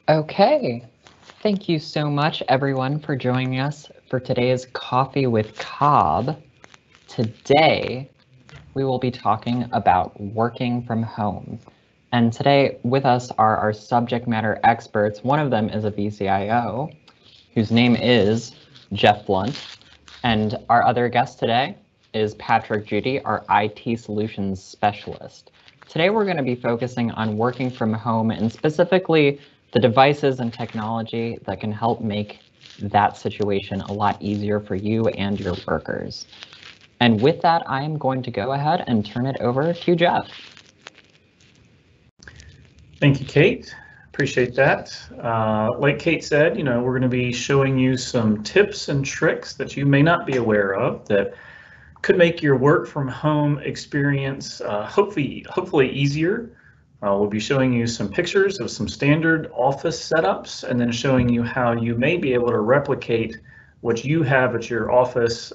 Okay, thank you so much everyone for joining us for today's Coffee with Cobb. Today, we will be talking about working from home. And today with us are our subject matter experts. One of them is a vCIO, whose name is Jeff Blunt. And our other guest today is Patrick Judy, our IT solutions specialist. Today, we're going to be focusing on working from home and specifically the devices and technology that can help make that situation a lot easier for you and your workers. And with that, I am going to go ahead and turn it over to Jeff. Thank you, Kate. Appreciate that. Like Kate said, we're going to be showing you some tips and tricks that you may not be aware of that could make your work from home experience hopefully easier. We'll be showing you some pictures of some standard office setups and then showing you how you may be able to replicate what you have at your office,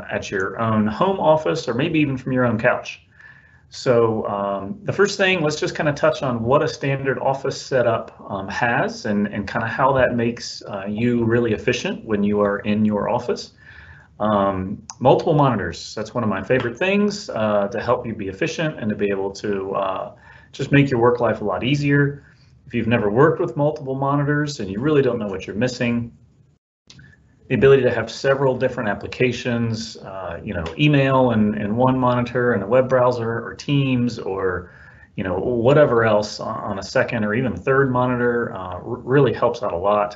at your own home office, or maybe even from your own couch. So the first thing, let's just kind of touch on what a standard office setup has and kind of how that makes you really efficient when you are in your office. Multiple monitors, that's one of my favorite things to help you be efficient and to be able to just make your work life a lot easier. If you've never worked with multiple monitors and you really don't know what you're missing, the ability to have several different applications, email and one monitor and a web browser or Teams or whatever else on a second or even third monitor really helps out a lot.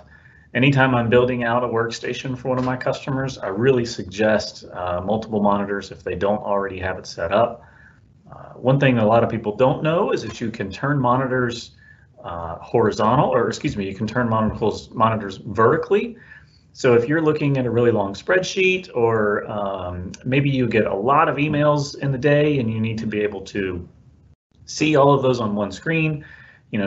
Anytime I'm building out a workstation for one of my customers, I really suggest multiple monitors if they don't already have it set up. One thing that a lot of people don't know is that you can turn monitors you can turn monitors vertically. So if you're looking at a really long spreadsheet or maybe you get a lot of emails in the day and you need to be able to see all of those on one screen,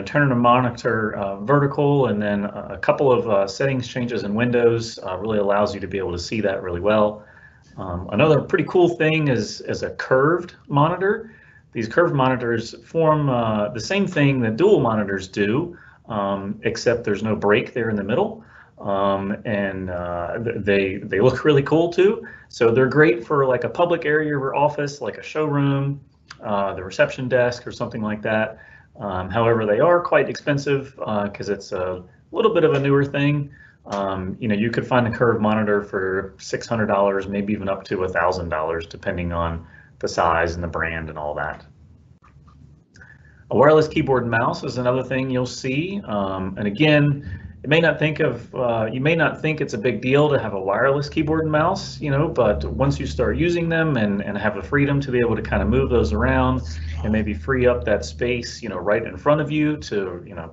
turning a monitor vertical and then a couple of settings changes in Windows really allows you to be able to see that really well. Another pretty cool thing is a curved monitor. These curved monitors form the same thing that dual monitors do, except there's no break there in the middle. They look really cool too. So they're great for like a public area or office, like a showroom, the reception desk or something like that. However, they are quite expensive because it's a little bit of a newer thing. You could find a curved monitor for $600, maybe even up to $1,000, depending on the size and the brand and all that. A wireless keyboard and mouse is another thing you'll see. And again, you may not think it's a big deal to have a wireless keyboard and mouse, but once you start using them and have the freedom to be able to kind of move those around and maybe free up that space, right in front of you to,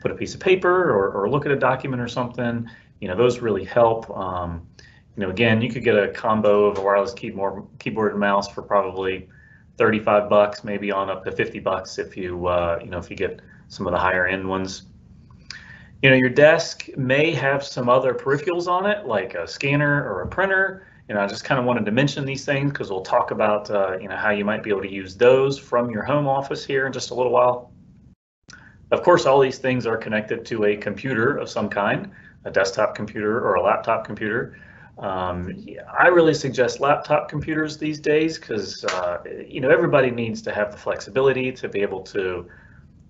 put a piece of paper or look at a document or something, those really help. Again, you could get a combo of a wireless keyboard and mouse for probably $35, maybe on up to $50 if you, if you get some of the higher end ones. Your desk may have some other peripherals on it, like a scanner or a printer. I just kind of wanted to mention these things because we'll talk about, how you might be able to use those from your home office here in just a little while. Of course, all these things are connected to a computer of some kind, a desktop computer or a laptop computer. I really suggest laptop computers these days because, everybody needs to have the flexibility to be able to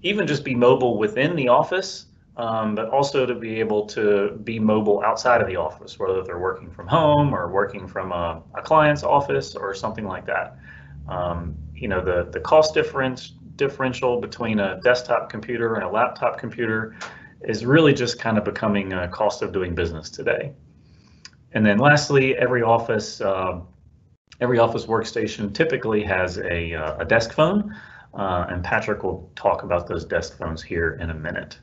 even just be mobile within the office. But also to be able to be mobile outside of the office, whether they're working from home or working from a client's office or something like that. The cost differential between a desktop computer and a laptop computer is really just kind of becoming a cost of doing business today. And then lastly, every office workstation typically has a desk phone, and Patrick will talk about those desk phones here in a minute.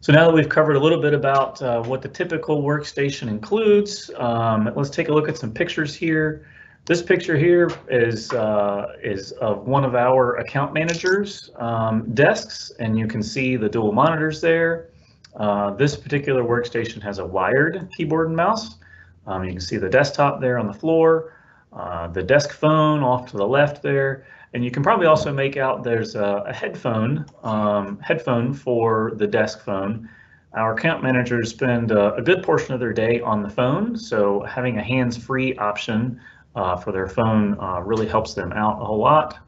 So now that we've covered a little bit about what the typical workstation includes, let's take a look at some pictures here. This picture here is of one of our account managers' desks, and you can see the dual monitors there. This particular workstation has a wired keyboard and mouse. You can see the desktop there on the floor, the desk phone off to the left there, And you can probably also make out there's a headphone for the desk phone. Our account managers spend a good portion of their day on the phone, so having a hands-free option for their phone really helps them out a whole lot.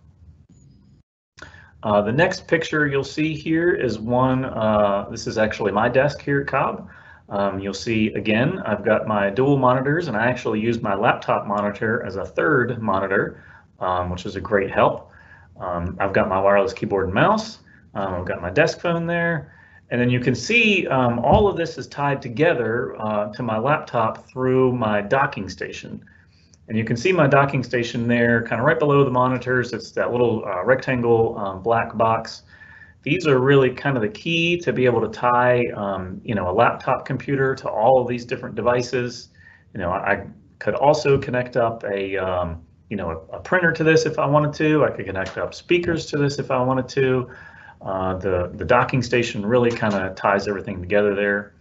The next picture you'll see here is one, this is actually my desk here at Cobb. You'll see, again, I've got my dual monitors, and I actually use my laptop monitor as a third monitor, which is a great help. I've got my wireless keyboard and mouse. I've got my desk phone there. And then you can see all of this is tied together to my laptop through my docking station. And you can see my docking station there, kind of right below the monitors. It's that little rectangle black box. These are really kind of the key to be able to tie, you know, a laptop computer to all of these different devices. You know, I could also connect up a, you know, a printer to this if I wanted to. I could connect up speakers to this if I wanted to. The docking station really kind of ties everything together there.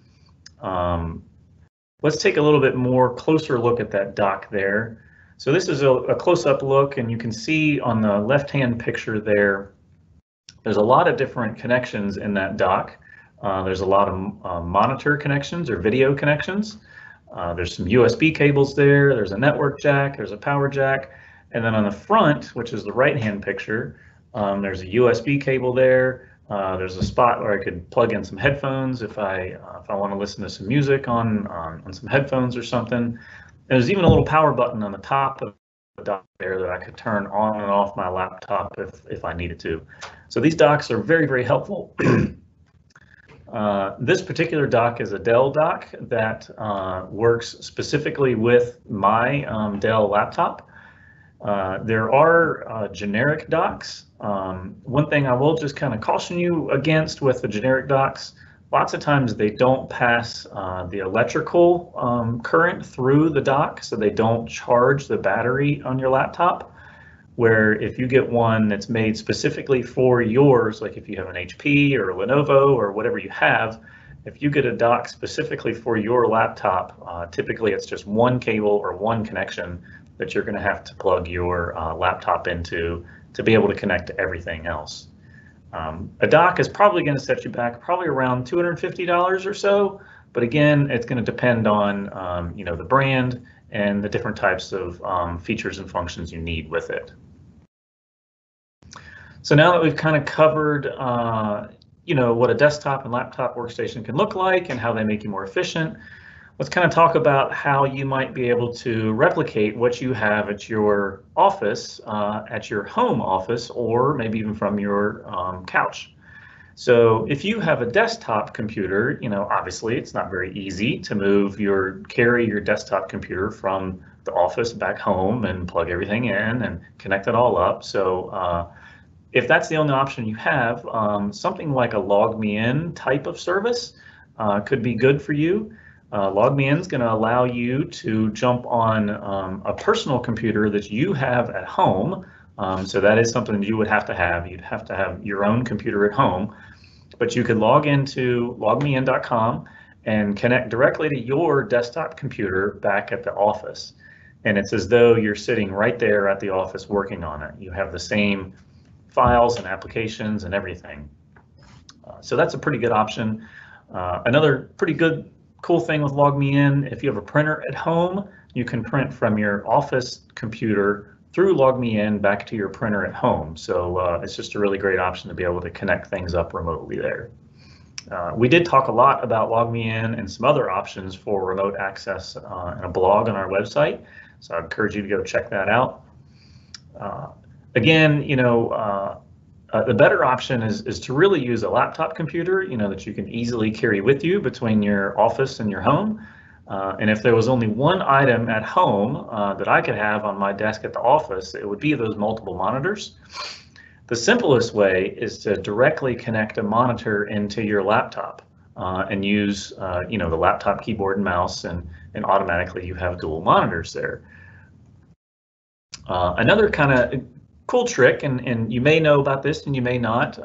Let's take a little bit more closer look at that dock there. So this is a close-up look, and you can see on the left-hand picture there, there's a lot of different connections in that dock. There's a lot of monitor connections or video connections. There's some USB cables there. There's a network jack. There's a power jack. And then on the front, which is the right-hand picture, there's a USB cable there. There's a spot where I could plug in some headphones if I want to listen to some music on some headphones or something. There's even a little power button on the top of the dock there that I could turn on and off my laptop if I needed to. So these docks are very, very helpful. This particular dock is a Dell dock that works specifically with my Dell laptop. There are generic docks. One thing I will just kind of caution you against with the generic docks, lots of times they don't pass the electrical current through the dock, so they don't charge the battery on your laptop. Where if you get one that's made specifically for yours, like if you have an HP or a Lenovo or whatever you have, if you get a dock specifically for your laptop, typically it's just one cable or one connection that you're going to have to plug your laptop into to be able to connect to everything else. A dock is probably going to set you back probably around $250 or so, but again, it's going to depend on you know, the brand and the different types of features and functions you need with it. So now that we've kind of covered you know, what a desktop and laptop workstation can look like and how they make you more efficient, let's kind of talk about how you might be able to replicate what you have at your office, at your home office, or maybe even from your couch. So if you have a desktop computer, you know, obviously it's not very easy to carry your desktop computer from the office back home and plug everything in and connect it all up. So if that's the only option you have, something like a LogMeIn type of service could be good for you. LogMeIn is going to allow you to jump on a personal computer that you have at home. So that is something you would have to have. You'd have to have your own computer at home, but you could log into logmein.com and connect directly to your desktop computer back at the office. And it's as though you're sitting right there at the office working on it. You have the same files and applications and everything. So that's a pretty good option. Another pretty cool thing with LogMeIn, if you have a printer at home, you can print from your office computer through LogMeIn back to your printer at home. So it's just a really great option to be able to connect things up remotely there. We did talk a lot about LogMeIn and some other options for remote access in a blog on our website. So I encourage you to go check that out. Again, you know, the better option is to really use a laptop computer, you know, that you can easily carry with you between your office and your home. And if there was only one item at home that I could have on my desk at the office, it would be those multiple monitors. The simplest way is to directly connect a monitor into your laptop and use, you know, the laptop keyboard and mouse, and automatically you have dual monitors there. Another kind of cool trick, and you may know about this and you may not.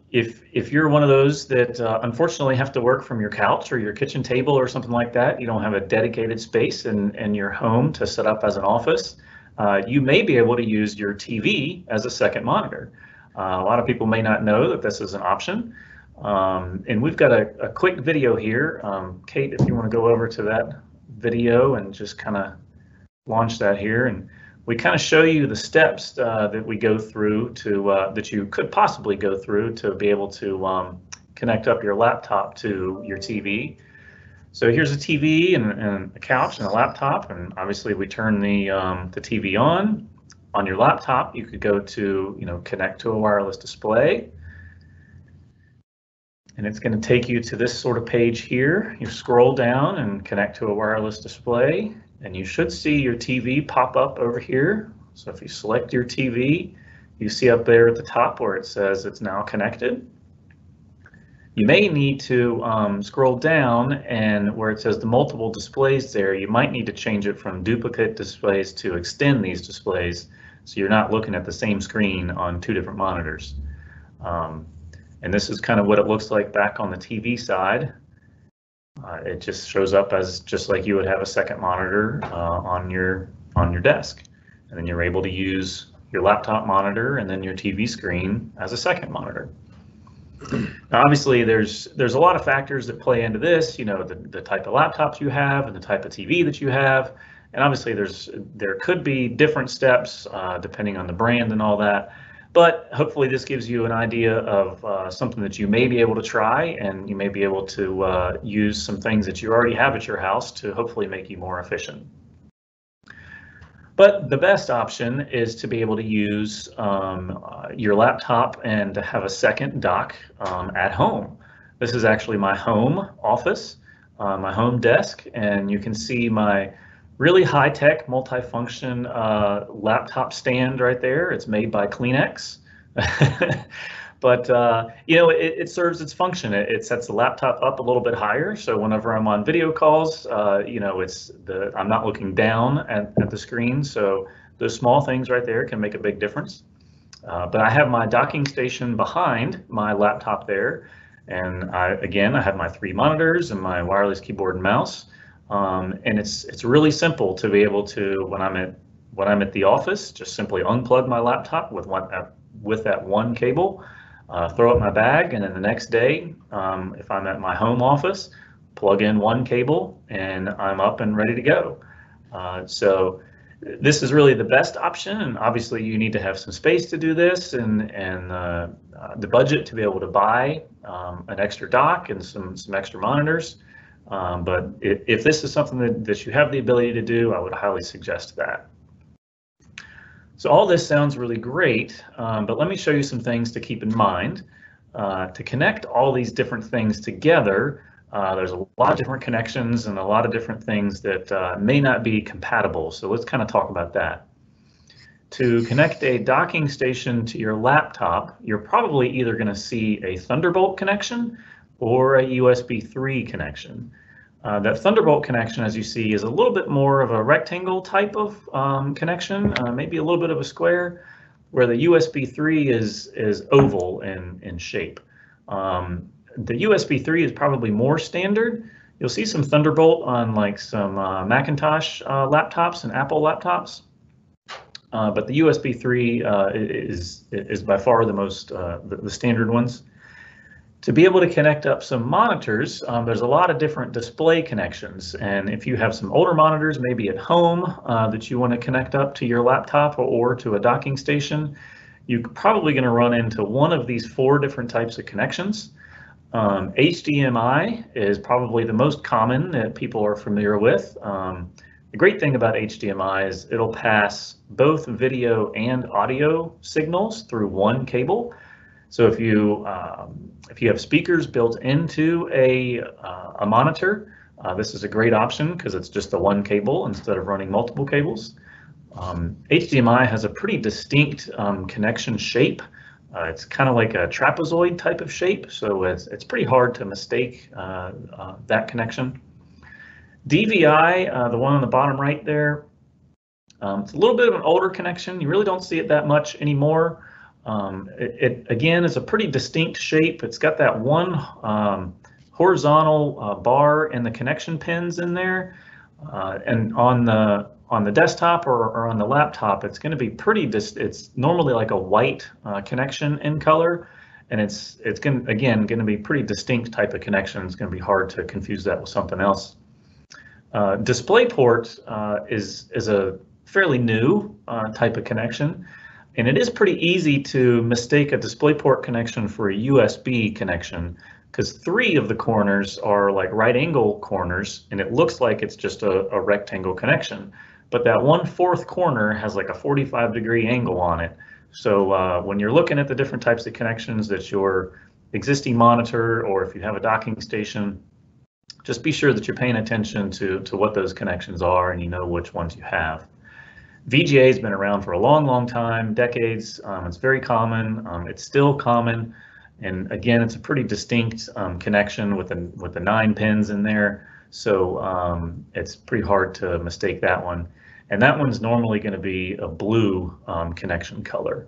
If you're one of those that unfortunately have to work from your couch or your kitchen table or something like that, you don't have a dedicated space in your home to set up as an office, you may be able to use your TV as a second monitor. A lot of people may not know that this is an option. And we've got a quick video here. Kate, if you want to go over to that video and just kind of launch that here, and we kind of show you the steps that we go through to that you could possibly go through to be able to connect up your laptop to your TV. So here's a TV and a couch and a laptop, and obviously we turn the TV on. On your laptop, you could go to connect to a wireless display, and it's going to take you to this sort of page here. You scroll down and connect to a wireless display, and you should see your TV pop up over here. So if you select your TV, you see up there at the top where it says it's now connected. You may need to scroll down, and where it says the multiple displays there, you might need to change it from duplicate displays to extend these displays, so you're not looking at the same screen on two different monitors. And this is kind of what it looks like back on the TV side. It just shows up as just like you would have a second monitor on your desk, and then you're able to use your laptop monitor and then your TV screen as a second monitor. Now, obviously, there's a lot of factors that play into this. The type of laptops you have and the type of TV that you have, and obviously there could be different steps depending on the brand and all that. But hopefully this gives you an idea of something that you may be able to try, and you may be able to use some things that you already have at your house to hopefully make you more efficient. But the best option is to be able to use your laptop and to have a second dock at home. This is actually my home office, my home desk, and you can see my really high-tech multifunction laptop stand right there. It's made by Kleenex. But it serves its function. It sets the laptop up a little bit higher, so whenever I'm on video calls, I'm not looking down at the screen. So those small things right there can make a big difference. But I have my docking station behind my laptop there, and I have my 3 monitors and my wireless keyboard and mouse. And it's really simple to be able to, when I'm at the office, just simply unplug my laptop with that one cable. Throw it in my bag, and then the next day, if I'm at my home office, plug in one cable, and I'm up and ready to go. So this is really the best option, and obviously you need to have some space to do this, and the budget to be able to buy an extra dock and some extra monitors. But if this is something that you have the ability to do, I would highly suggest that. So all this sounds really great, but let me show you some things to keep in mind. To connect all these different things together, there's a lot of different connections and a lot of different things that may not be compatible. So let's kind of talk about that. To connect a docking station to your laptop, you're probably either going to see a Thunderbolt connection or a USB 3 connection. That Thunderbolt connection, as you see, is a little bit more of a rectangle type of connection, maybe a little bit of a square, where the USB 3 is oval in shape. The USB 3 is probably more standard. You'll see some Thunderbolt on like some Macintosh laptops and Apple laptops, but the USB 3 is by far the most the standard ones. To be able to connect up some monitors, there's a lot of different display connections, and if you have some older monitors, maybe at home, that you want to connect up to your laptop or to a docking station, you're probably going to run into one of these 4 different types of connections. HDMI is probably the most common that people are familiar with. The great thing about HDMI is it'll pass both video and audio signals through one cable. So if you have speakers built into a monitor, this is a great option because it's just the one cable instead of running multiple cables. HDMI has a pretty distinct connection shape. It's kind of like a trapezoid type of shape, so it's pretty hard to mistake that connection. DVI, the one on the bottom right there, it's a little bit of an older connection. You really don't see it that much anymore. It again is a pretty distinct shape. It's got that one horizontal bar and the connection pins in there. And on the desktop or on the laptop, it's going to be it's normally like a white connection in color, and it's going to be pretty distinct type of connection. It's going to be hard to confuse that with something else. DisplayPort is a fairly new type of connection, and it is pretty easy to mistake a DisplayPort connection for a USB connection, because 3 of the corners are like right angle corners, and it looks like it's just a rectangle connection, but that 1/4 corner has like a 45-degree angle on it. So when you're looking at the different types of connections that your existing monitor, or if you have a docking station, just be sure that you're paying attention to what those connections are and you know which ones you have. VGA has been around for a long time, decades. It's very common. It's still common. And again, it's a pretty distinct connection with the 9 pins in there. So it's pretty hard to mistake that one. And that one's normally going to be a blue connection color.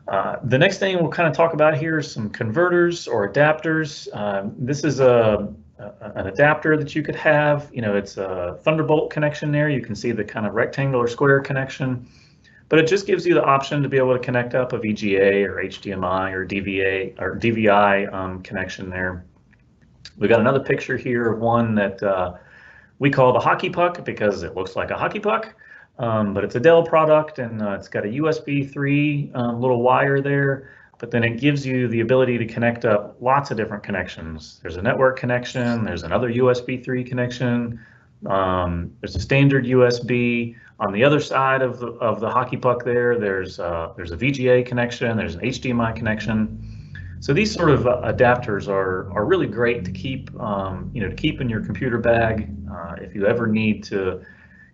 The next thing we'll kind of talk about here is some converters or adapters. This is an adapter that you could have. You know, it's a Thunderbolt connection there. You can see the kind of rectangle or square connection, but it just gives you the option to be able to connect up a VGA or HDMI or DVI connection there. We got another picture here of one that we call the hockey puck because it looks like a hockey puck. But it's a Dell product, and it's got a USB 3 little wire there, but then it gives you the ability to connect up lots of different connections. There's a network connection, there's another USB 3 connection, there's a standard USB. On the other side of the hockey puck there's a VGA connection, there's an HDMI connection. So these sort of adapters are really great to keep, to keep in your computer bag if you ever need to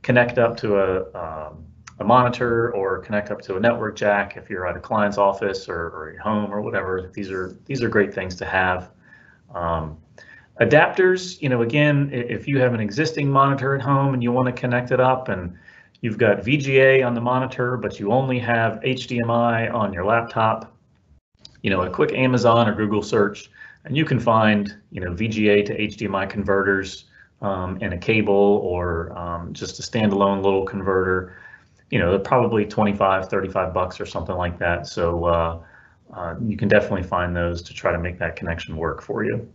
connect up to a monitor or connect up to a network jack if you're at a client's office or your home or whatever. These are great things to have. Adapters, again, if you have an existing monitor at home and you want to connect it up and you've got VGA on the monitor, but you only have HDMI on your laptop, a quick Amazon or Google search, and you can find, VGA to HDMI converters and a cable or just a standalone little converter. They're probably 25, 35 bucks or something like that. So you can definitely find those to try to make that connection work for you.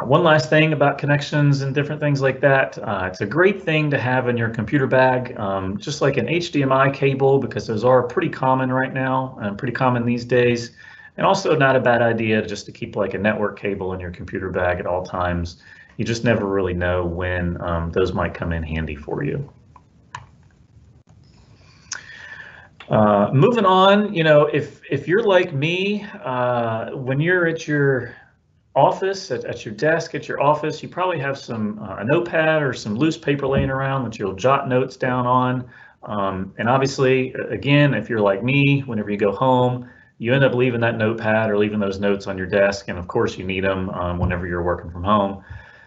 One last thing about connections and different things like that. It's a great thing to have in your computer bag, just like an HDMI cable, because those are pretty common right now and pretty common these days. And also not a bad idea just to keep like a network cable in your computer bag at all times. You just never really know when those might come in handy for you. Moving on, if you're like me, when you're at your office, at your desk, at your office, you probably have a notepad or some loose paper laying around that you'll jot notes down on. And obviously, again, if you're like me, whenever you go home, you end up leaving that notepad or leaving those notes on your desk. And of course, you need them whenever you're working from home.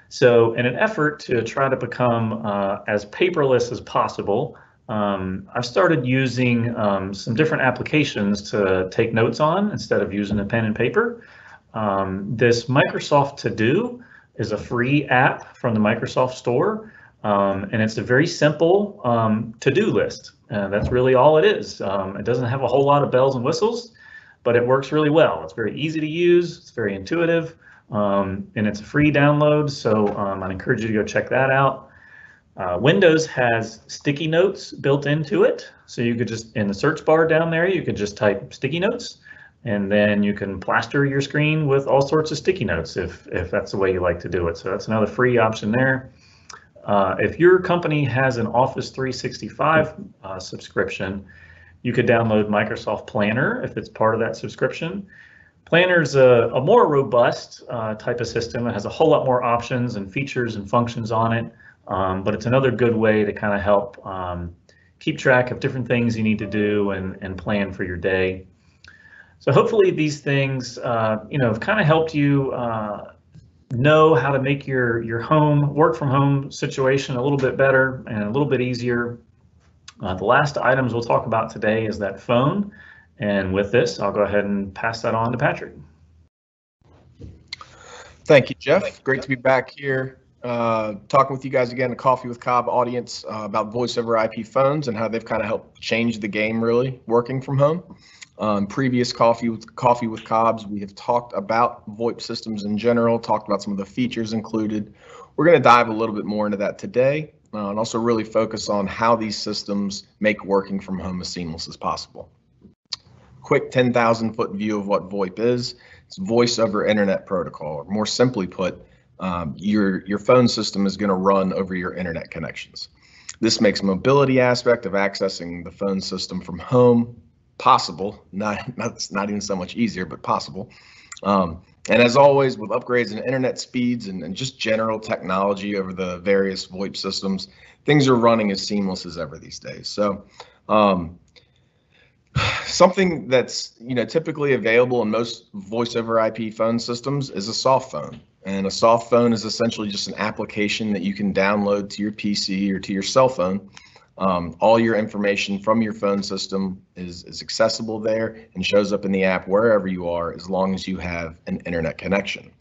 So in an effort to try to become as paperless as possible, I've started using some different applications to take notes on instead of using a pen and paper. This Microsoft To Do is a free app from the Microsoft Store, and it's a very simple to-do list. That's really all it is. It doesn't have a whole lot of bells and whistles, but it works really well. It's very easy to use, it's very intuitive, and it's a free download, so I'd encourage you to go check that out. Windows has sticky notes built into it, so you could just, in the search bar down there, you could just type sticky notes, and then you can plaster your screen with all sorts of sticky notes if that's the way you like to do it. So that's another free option there. If your company has an Office 365 subscription, you could download Microsoft Planner if it's part of that subscription. Planner's a more robust type of system. It has a whole lot more options and features and functions on it, but it's another good way to kind of help keep track of different things you need to do and plan for your day. So hopefully these things, have kind of helped you know how to make your home, work from home situation a little bit better and a little bit easier. The last items we'll talk about today is that phone. And with this, I'll go ahead and pass that on to Patrick. Thank you, Jeff. Great to be back here talking with you guys again, the Coffee with Cobb audience, about voice over IP phones and how they've kind of helped change the game, really, working from home. Previous Coffee with Cobbs, we have talked about VoIP systems in general, talked about some of the features included. We're going to dive a little bit more into that today, and also really focus on how these systems make working from home as seamless as possible. Quick 10,000-foot view of what VoIP is. It's voice over internet protocol, or more simply put, your phone system is going to run over your internet connections. This makes mobility aspect of accessing the phone system from home possible. Not even so much easier, but possible. And as always, with upgrades in internet speeds and just general technology over the various VoIP systems, things are running as seamless as ever these days. So something that's typically available in most voice over IP phone systems is a soft phone. And a soft phone is essentially just an application that you can download to your PC or to your cell phone. All your information from your phone system is accessible there and shows up in the app wherever you are, as long as you have an internet connection.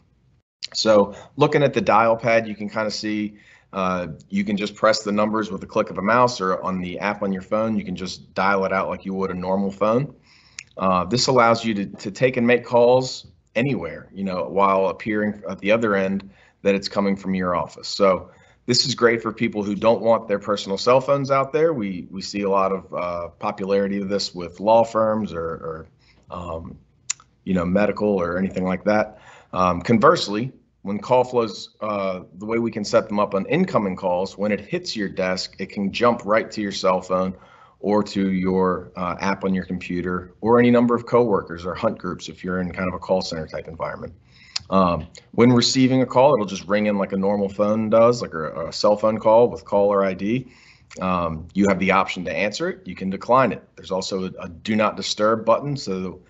So looking at the dial pad, you can kind of see you can just press the numbers with a click of a mouse, or on the app on your phone, you can just dial it out like you would a normal phone. This allows you to take and make calls anywhere, while appearing at the other end that it's coming from your office. So this is great for people who don't want their personal cell phones out there. We see a lot of popularity of this with law firms or medical or anything like that. Conversely, when call flows, the way we can set them up on incoming calls, when it hits your desk, it can jump right to your cell phone or to your app on your computer, or any number of coworkers or hunt groups if you're in kind of a call center type environment. When receiving a call, it'll just ring in like a normal phone does, like a cell phone call with caller ID. You have the option to answer it. You can decline it. There's also a do not disturb button, so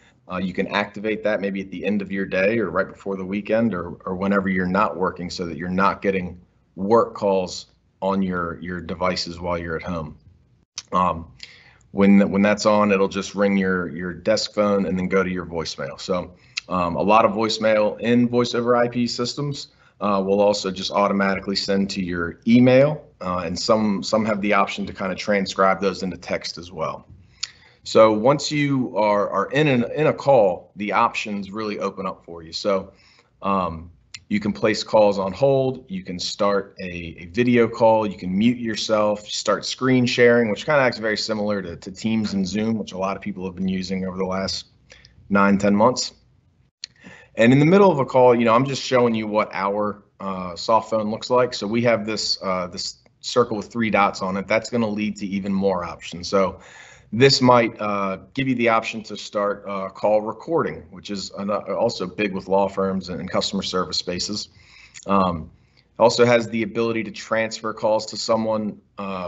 you can activate that maybe at the end of your day or right before the weekend, or whenever you're not working, so that you're not getting work calls on your devices while you're at home. When that's on, it'll just ring your desk phone and then go to your voicemail. So a lot of voicemail in voice over IP systems will also just automatically send to your email, and some have the option to kind of transcribe those into text as well. So once you are in a call, the options really open up for you. So you can place calls on hold, you can start a video call, you can mute yourself, start screen sharing, which kind of acts very similar to Teams and Zoom, which a lot of people have been using over the last 9-10 months. And in the middle of a call, I'm just showing you what our soft phone looks like. So we have this circle with 3 dots on it. That's going to lead to even more options. So this might give you the option to start call recording, which is also big with law firms and customer service spaces. Also has the ability to transfer calls to someone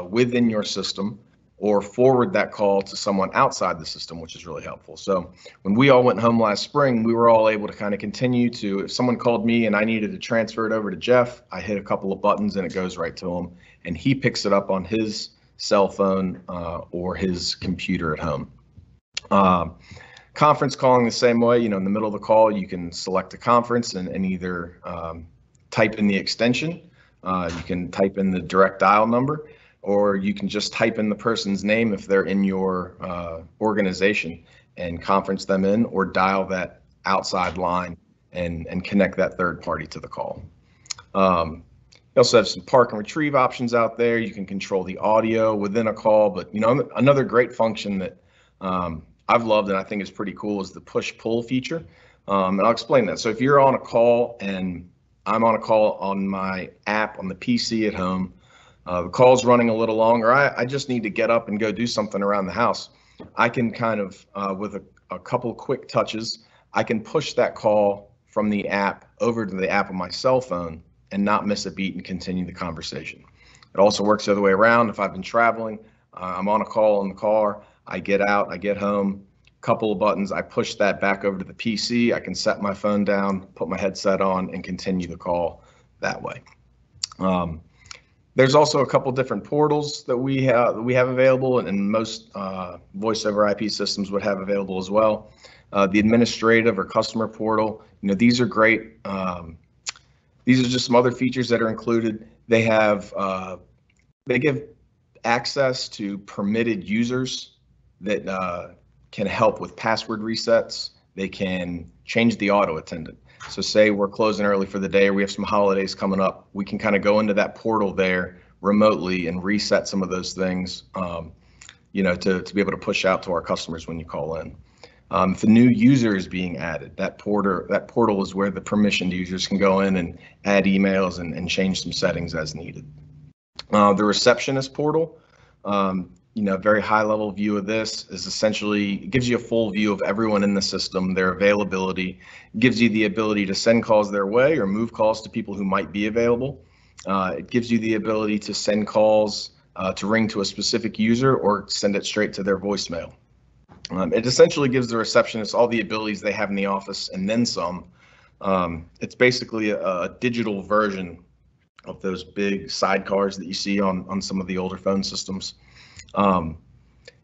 within your system, or forward that call to someone outside the system, which is really helpful. So when we all went home last spring, we were all able to kind of continue to, if someone called me and I needed to transfer it over to Jeff, I hit a couple of buttons and it goes right to him, and he picks it up on his cell phone or his computer at home. Conference calling the same way. In the middle of the call, you can select a conference and either type in the extension, you can type in the direct dial number, or you can just type in the person's name if they're in your organization and conference them in, or dial that outside line and connect that third party to the call. You also have some park and retrieve options out there. You can control the audio within a call, but another great function that I've loved and I think is pretty cool is the push-pull feature. And I'll explain that. So if you're on a call and I'm on a call on my app on the PC at home, the call's running a little long, or I just need to get up and go do something around the house, I can kind of, with a couple quick touches, I can push that call from the app over to the app on my cell phone and not miss a beat and continue the conversation. It also works the other way around. If I've been traveling, I'm on a call in the car, I get out, I get home, couple of buttons, I push that back over to the PC, I can set my phone down, put my headset on, and continue the call that way. There's also a couple different portals that we have available, and most voice over IP systems would have available as well. The administrative or customer portal, these are great These are just some other features that are included. They have they give access to permitted users that can help with password resets. They can change the auto attendant. So say we're closing early for the day or we have some holidays coming up, we can kind of go into that portal there remotely and reset some of those things, you know, to be able to push out to our customers when you call in. If a new user is being added, that portal is where the permissioned users can go in and add emails and change some settings as needed. The receptionist portal, you know, very high level view of this is essentially, it gives you a full view of everyone in the system, their availability, gives you the ability to send calls their way or move calls to people who might be available. It gives you the ability to send calls to ring to a specific user or send it straight to their voicemail. It essentially gives the receptionist all the abilities they have in the office and then some. It's basically a digital version of those big sidecars that you see on some of the older phone systems.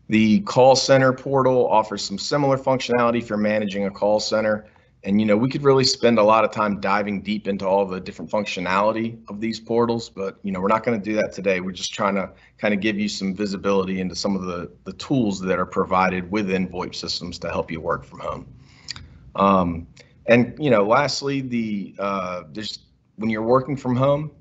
The call center portal offers some similar functionality for managing a call center. And, you know, we could really spend a lot of time diving deep into all the different functionality of these portals, but, you know, we're not going to do that today. We're just trying to kind of give you some visibility into some of the tools that are provided within VoIP systems to help you work from home. And, you know, lastly, when you're working from home,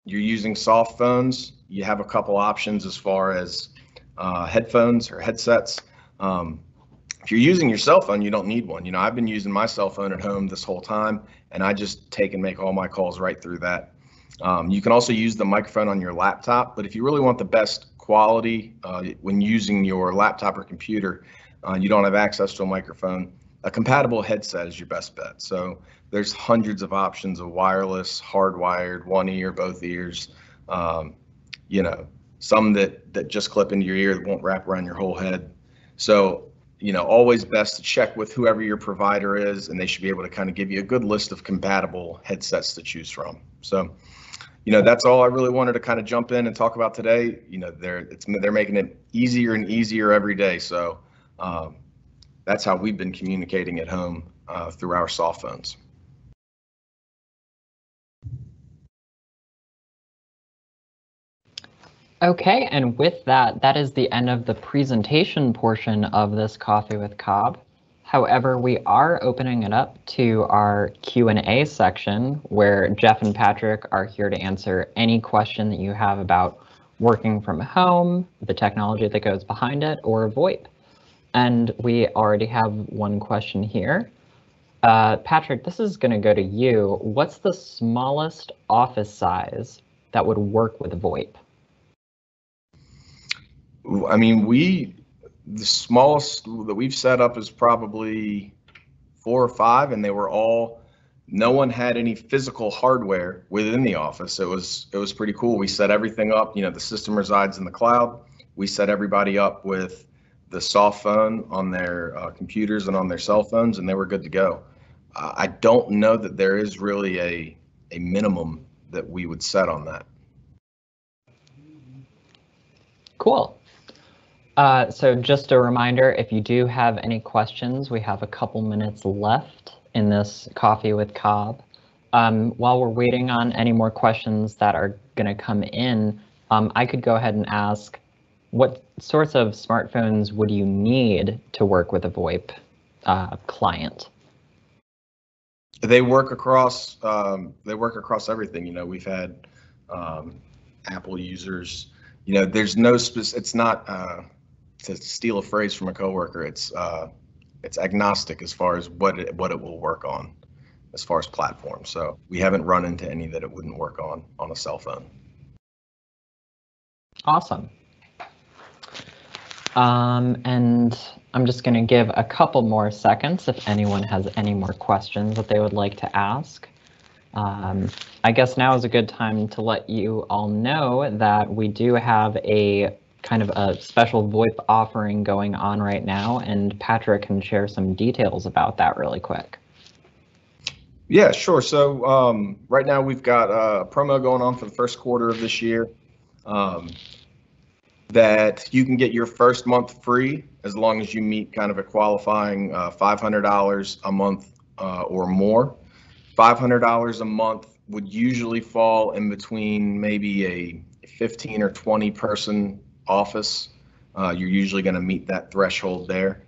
you're using soft phones, you have a couple options as far as headphones or headsets. If you're using your cell phone, you don't need one. You know, I've been using my cell phone at home this whole time, and I just take and make all my calls right through that. You can also use the microphone on your laptop, but if you really want the best quality when using your laptop or computer, you don't have access to a microphone, a compatible headset is your best bet. So there's hundreds of options of wireless, hardwired, one ear, both ears, you know, some that just clip into your ear that won't wrap around your whole head. So, you know, always best to check with whoever your provider is, and they should be able to kind of give you a good list of compatible headsets to choose from. So, you know, that's all I really wanted to kind of jump in and talk about today. You know, they're making it easier and easier every day. So that's how we've been communicating at home through our soft phones. Okay, and with that, that is the end of the presentation portion of this Coffee with Cobb. However, we are opening it up to our Q&A section where Jeff and Patrick are here to answer any question that you have about working from home, the technology that goes behind it, or VoIP. And we already have one question here. Patrick, this is going to go to you. What's the smallest office size that would work with VoIP? I mean, the smallest that we've set up is probably 4 or 5, and they were all, no one had any physical hardware within the office. It was pretty cool. We set everything up, you know, the system resides in the cloud. We set everybody up with the soft phone on their computers and on their cell phones, and they were good to go. I don't know that there is really a minimum that we would set on that. Cool. So just a reminder, if you do have any questions, we have a couple minutes left in this Coffee with Cobb. While we're waiting on any more questions that are going to come in, I could go ahead and ask, what sorts of smartphones would you need to work with a VoIP client? They work across everything. You know, we've had Apple users. You know, there's no it's not to steal a phrase from a coworker. It's agnostic as far as what it will work on, as far as platforms. So we haven't run into any that it wouldn't work on a cell phone. Awesome. And I'm just going to give a couple more seconds if anyone has any more questions that they would like to ask. I guess now is a good time to let you all know that we do have a kind of a special VoIP offering going on right now, and Patrick can share some details about that really quick. Yeah, sure. So right now we've got a promo going on for the first quarter of this year that you can get your first month free as long as you meet kind of a qualifying $500 a month or more. $500 a month would usually fall in between maybe a 15 or 20 person office. You're usually going to meet that threshold there.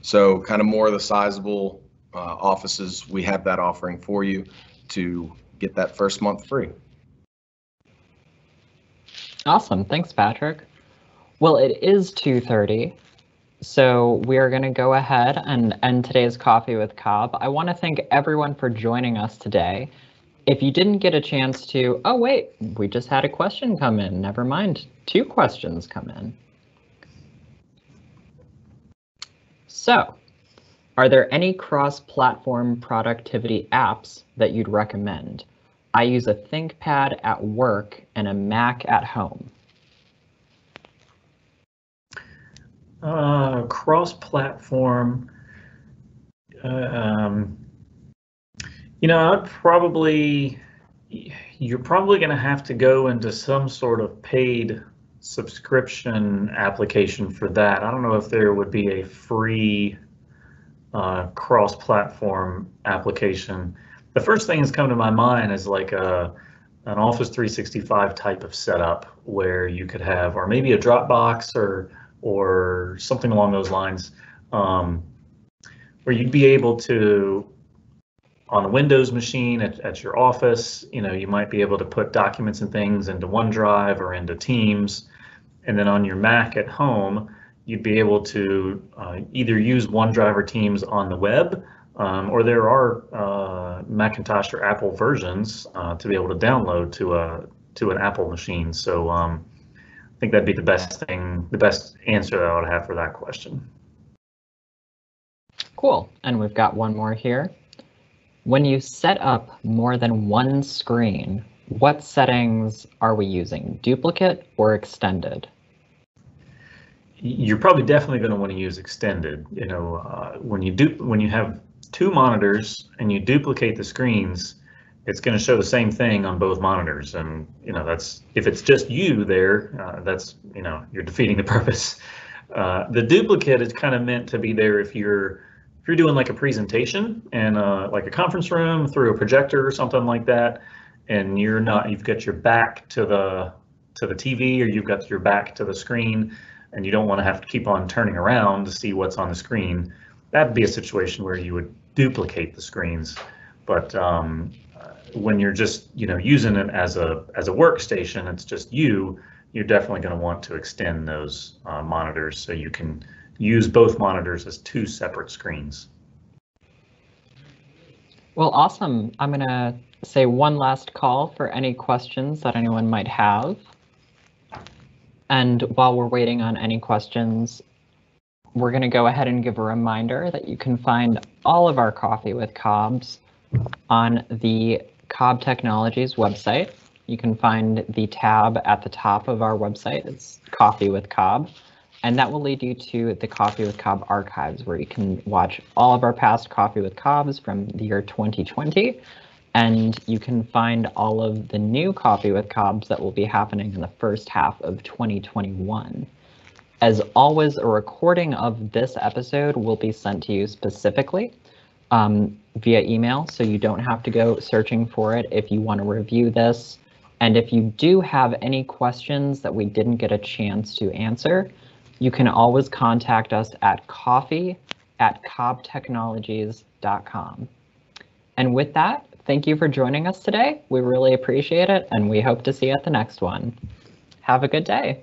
So kind of more of the sizable offices, we have that offering for you to get that first month free. Awesome. Thanks, Patrick. Well, it is 2:30, so we are going to go ahead and end today's Coffee with Cobb. I want to thank everyone for joining us today. If you didn't get a chance to, oh wait, we just had a question come in. Never mind, 2 questions come in. So, are there any cross-platform productivity apps that you'd recommend? I use a ThinkPad at work and a Mac at home. Cross-platform. I'd probably, you're probably going to have to go into some sort of paid subscription application for that. I don't know if there would be a free cross-platform application. The first thing that's come to my mind is like an Office 365 type of setup where you could have, or maybe a Dropbox or something along those lines, where you'd be able to, on a Windows machine at your office, you might be able to put documents and things into OneDrive or into Teams, and then on your Mac at home, you'd be able to either use OneDrive or Teams on the web, or there are Macintosh or Apple versions to be able to download to an Apple machine. So I think that'd be the best answer that I would have for that question. Cool, and we've got one more here. When you set up more than one screen, what settings are we using, duplicate or extended? You're probably definitely going to want to use extended. When you have 2 monitors and you duplicate the screens, it's going to show the same thing on both monitors, and that's, if it's just you there, that's you're defeating the purpose. The duplicate is kind of meant to be there if you're doing like a presentation and like a conference room through a projector or something like that, and you've got your back to the TV, or you've got your back to the screen, and you don't want to have to keep on turning around to see what's on the screen. That'd be a situation where you would duplicate the screens. But when you're just using it as a workstation, it's just you're definitely going to want to extend those monitors so you can use both monitors as 2 separate screens. Well, awesome. I'm going to say one last call for any questions that anyone might have. And while we're waiting on any questions, we're going to go ahead and give a reminder that you can find all of our Coffee with Cobbs on the Cobb Technologies website. You can find the tab at the top of our website. It's Coffee with Cobb. And that will lead you to the Coffee with Cobb archives, where you can watch all of our past Coffee with Cobbs from the year 2020. And you can find all of the new Coffee with Cobbs that will be happening in the first half of 2021. As always, a recording of this episode will be sent to you specifically via email, so you don't have to go searching for it if you want to review this. And if you do have any questions that we didn't get a chance to answer, you can always contact us at coffee@cobbtechnologies.com. And with that, thank you for joining us today. We really appreciate it, and we hope to see you at the next one. Have a good day.